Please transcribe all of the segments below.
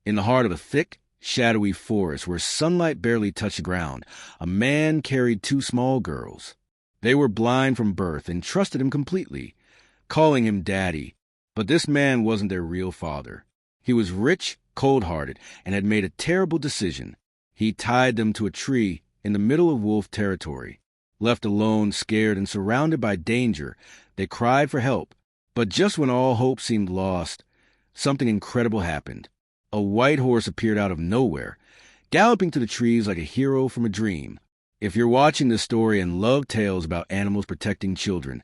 In the heart of a thick, shadowy forest where sunlight barely touched the ground, a man carried two small girls. They were blind from birth and trusted him completely, calling him Daddy. But this man wasn't their real father. He was rich, cold-hearted, and had made a terrible decision. He tied them to a tree in the middle of wolf territory. Left alone, scared, and surrounded by danger, they cried for help. But just when all hope seemed lost, something incredible happened. A white horse appeared out of nowhere, galloping through the trees like a hero from a dream. If you're watching this story and love tales about animals protecting children,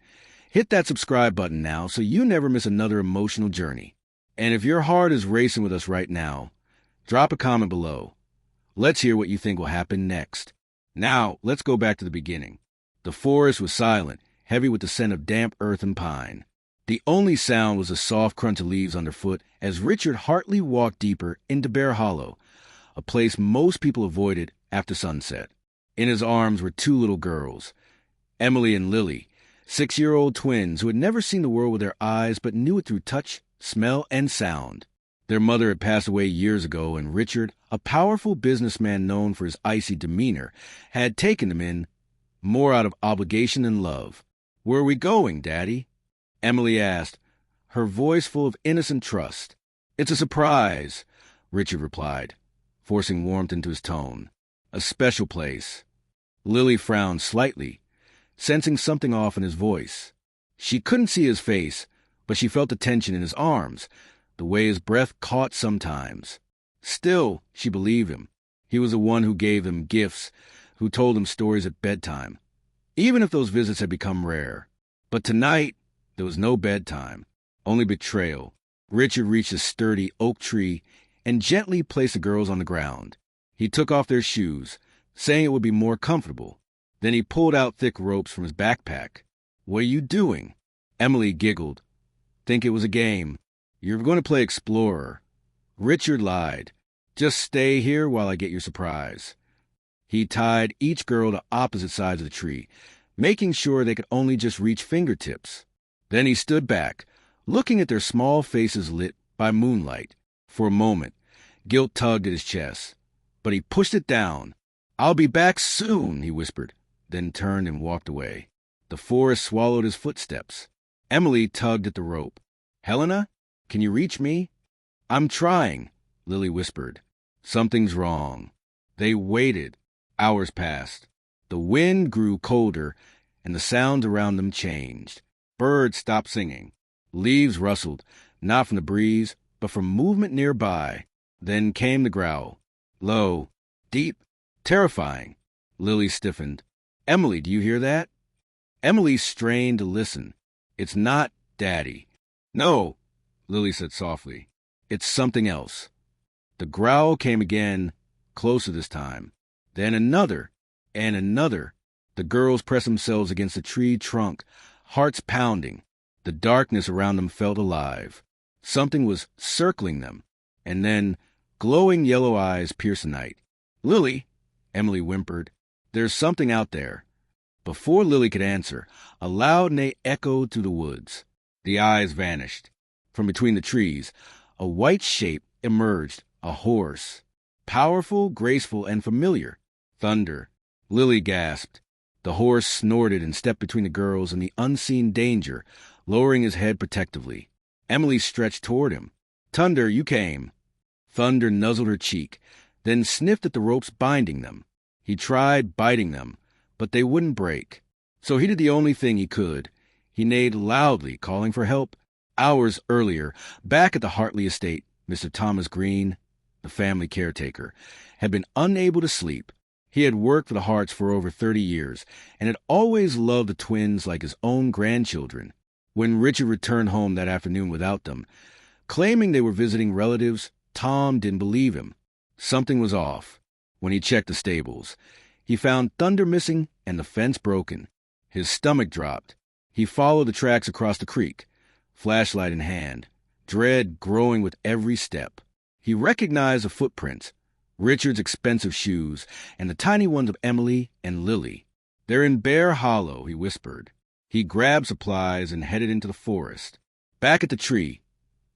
hit that subscribe button now so you never miss another emotional journey. And if your heart is racing with us right now, drop a comment below. Let's hear what you think will happen next. Now, let's go back to the beginning. The forest was silent, heavy with the scent of damp earth and pine. The only sound was the soft crunch of leaves underfoot as Richard Hartley walked deeper into Bear Hollow, a place most people avoided after sunset. In his arms were two little girls, Emily and Lily, 6-year-old twins who had never seen the world with their eyes but knew it through touch, smell, and sound. Their mother had passed away years ago, and Richard, a powerful businessman known for his icy demeanor, had taken them in more out of obligation than love. "Where are we going, Daddy?" Emily asked, her voice full of innocent trust. "It's a surprise," Richard replied, forcing warmth into his tone. "A special place." Lily frowned slightly, sensing something off in his voice. She couldn't see his face, but she felt the tension in his arms, the way his breath caught sometimes. Still, she believed him. He was the one who gave them gifts, who told them stories at bedtime, even if those visits had become rare. But tonight, there was no bedtime, only betrayal. Richard reached a sturdy oak tree and gently placed the girls on the ground. He took off their shoes, saying it would be more comfortable. Then he pulled out thick ropes from his backpack. "What are you doing?" Emily giggled. "Think it was a game. You're going to play explorer." Richard lied. "Just stay here while I get your surprise." He tied each girl to opposite sides of the tree, making sure they could only just reach fingertips. Then he stood back, looking at their small faces lit by moonlight. For a moment, guilt tugged at his chest, but he pushed it down. "I'll be back soon," he whispered, then turned and walked away. The forest swallowed his footsteps. Emily tugged at the rope. "Helena, can you reach me?" "I'm trying," Lily whispered. "Something's wrong." They waited. Hours passed. The wind grew colder, and the sounds around them changed. Birds stopped singing. Leaves rustled, not from the breeze, but from movement nearby. Then came the growl. Low, deep, terrifying. Lily stiffened. "Emily, do you hear that?" Emily strained to listen. "It's not Daddy." "No," Lily said softly. "It's something else." The growl came again, closer this time. Then another, and another. The girls pressed themselves against the tree trunk, hearts pounding. The darkness around them felt alive. Something was circling them. And then glowing yellow eyes pierced the night. "Lily," Emily whimpered, "there's something out there." Before Lily could answer, a loud neigh echoed through the woods. The eyes vanished. From between the trees, a white shape emerged, a horse. Powerful, graceful, and familiar. Thunder. Lily gasped. The horse snorted and stepped between the girls and the unseen danger, lowering his head protectively. Emily stretched toward him. "Thunder, you came." Thunder nuzzled her cheek, then sniffed at the ropes binding them. He tried biting them, but they wouldn't break. So he did the only thing he could. He neighed loudly, calling for help. Hours earlier, back at the Hartley estate, Mr. Thomas Green, the family caretaker, had been unable to sleep. He had worked for the Harts for over 30 years and had always loved the twins like his own grandchildren. When Richard returned home that afternoon without them, claiming they were visiting relatives, Tom didn't believe him. Something was off. When he checked the stables, he found Thunder missing and the fence broken. His stomach dropped. He followed the tracks across the creek, flashlight in hand, dread growing with every step. He recognized the footprints, Richard's expensive shoes, and the tiny ones of Emily and Lily. "They're in Bear Hollow," he whispered. He grabbed supplies and headed into the forest. Back at the tree,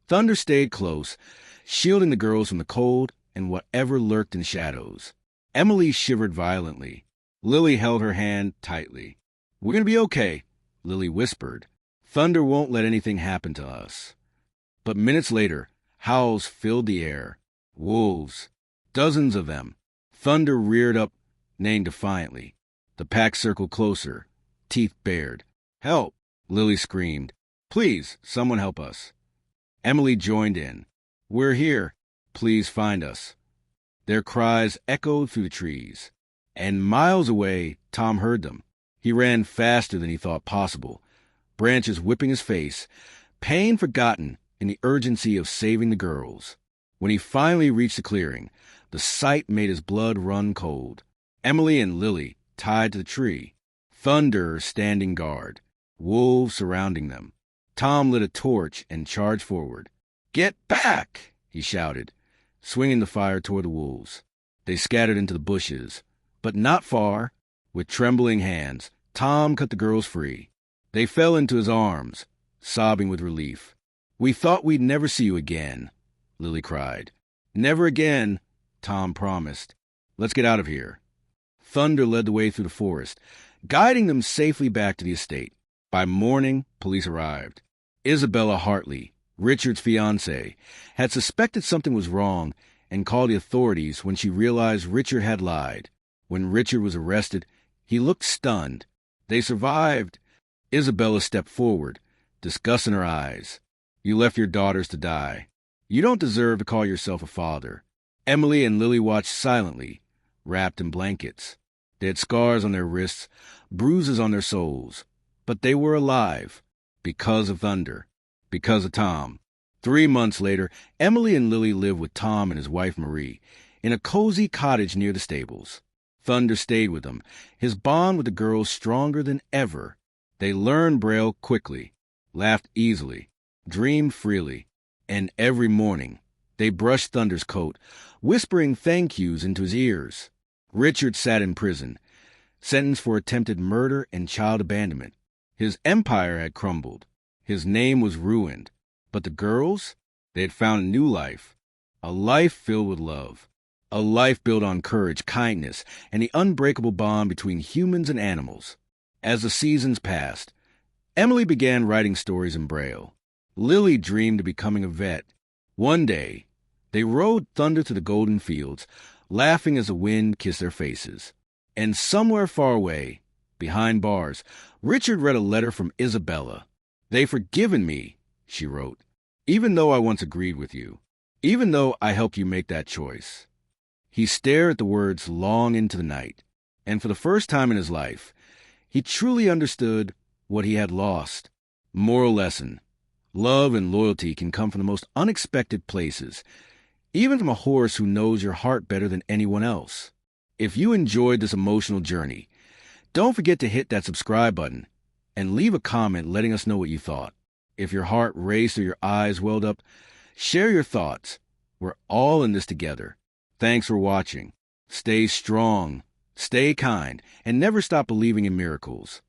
Thunder stayed close, shielding the girls from the cold and whatever lurked in shadows. Emily shivered violently. Lily held her hand tightly. "We're going to be okay," Lily whispered. "Thunder won't let anything happen to us." But minutes later, howls filled the air. Wolves. Dozens of them. Thunder reared up, neighing defiantly. The pack circled closer, teeth bared. "Help!" Lily screamed. "Please, someone help us." Emily joined in. "We're here. Please find us." Their cries echoed through the trees. And miles away, Tom heard them. He ran faster than he thought possible, branches whipping his face, pain forgotten in the urgency of saving the girls. When he finally reached the clearing, the sight made his blood run cold. Emily and Lily tied to the tree, Thunder standing guard, wolves surrounding them. Tom lit a torch and charged forward. "Get back!" he shouted, swinging the fire toward the wolves. They scattered into the bushes, but not far. With trembling hands, Tom cut the girls free. They fell into his arms, sobbing with relief. "We thought we'd never see you again," Lily cried. "Never again," Tom promised. "Let's get out of here." Thunder led the way through the forest, guiding them safely back to the estate. By morning, police arrived. Isabella Hartley, Richard's fiancée, had suspected something was wrong and called the authorities when she realized Richard had lied. When Richard was arrested, he looked stunned. "They survived." Isabella stepped forward, disgust in her eyes. "You left your daughters to die. You don't deserve to call yourself a father." Emily and Lily watched silently, wrapped in blankets. They had scars on their wrists, bruises on their souls. But they were alive, because of Thunder, because of Tom. 3 months later, Emily and Lily lived with Tom and his wife Marie in a cozy cottage near the stables. Thunder stayed with them, his bond with the girls stronger than ever. They learned Braille quickly, laughed easily, dreamed freely, and every morning they brushed Thunder's coat, whispering thank yous into his ears. Richard sat in prison, sentenced for attempted murder and child abandonment. His empire had crumbled. His name was ruined. But the girls, they had found a new life, a life filled with love, a life built on courage, kindness, and the unbreakable bond between humans and animals. As the seasons passed, Emily began writing stories in Braille. Lily dreamed of becoming a vet. One day, they rode Thunder to the golden fields, laughing as the wind kissed their faces. And somewhere far away, behind bars, Richard read a letter from Isabella. "They've forgiven me," she wrote, "even though I once agreed with you, even though I helped you make that choice." He stared at the words long into the night, and for the first time in his life, he truly understood what he had lost. Moral lesson: love and loyalty can come from the most unexpected places, even from a horse who knows your heart better than anyone else. If you enjoyed this emotional journey, don't forget to hit that subscribe button and leave a comment letting us know what you thought. If your heart raced or your eyes welled up, share your thoughts. We're all in this together. Thanks for watching. Stay strong, stay kind, and never stop believing in miracles.